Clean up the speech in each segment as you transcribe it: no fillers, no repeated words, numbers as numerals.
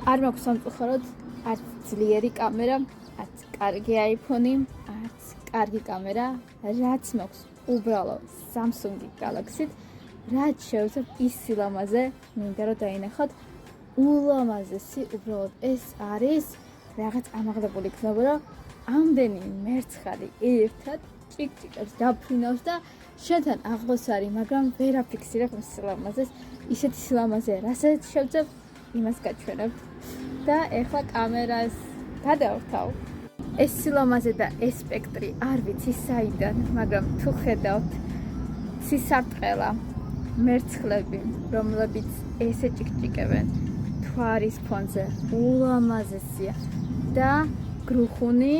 არ მაქვს სამწუხაროდ არც ძლიერი კამერა, არც კარგი iPhone-ი, არც კარგი კამერა, რაც მაქვს უბრალოდ Samsung Galaxy-თ, რაც შევძებ ის სილამაზე, მინდა რომ დაინახოთ ულამაზესი, უბრალოდ ეს არის რაღაც ამაღლებული გზნობა, რომ ამდენი მერცხალი ერთად ჭიკჭიკებს დაფრინავს და შენთან ახლოს არის, მაგრამ ვერ აფიქსირებ ამ სილამაზეს, ისეთი სილამაზე, რასაც შევძებ, იმას გაჩვენებთ და ეხლა კამერას გადავრთავ. ეს სილამაზე და ეს სპექტრი არ ვიცი საიდან, მაგრამ თუ ხედავთ სისარტყელა მერცხლები, რომლებიც ესე ჭიკჭიკებენ თვარის ფონზე, ულამაზესია და გრუხუნი,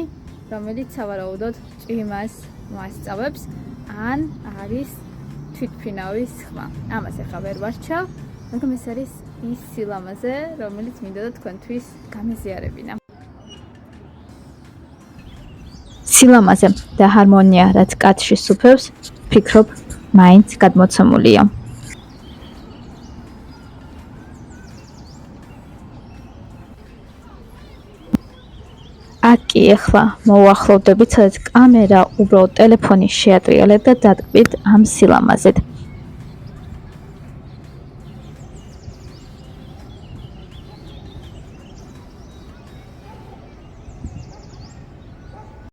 რომელიც სავარაუდოდ წვიმას მოასწავებს, ან არის თვითმფრინავის ხმა. ამას ახლა ვერ ვარჩევ, მაგრამ ეს არის ის სილამაზე, რომელიც მინდოდა თქვენთვის გამეზიარებინა. სილამაზე და ჰარმონია, რაც კაცში სუფევს, ფიქრობ, მაინც გადმოცემულია. აქ კი ახლა მოვახლოვდებით, სადაც კამერა უბრალოდ ტელეფონი შეატრიალეთ და დატკბით ამ სილამაზეთ.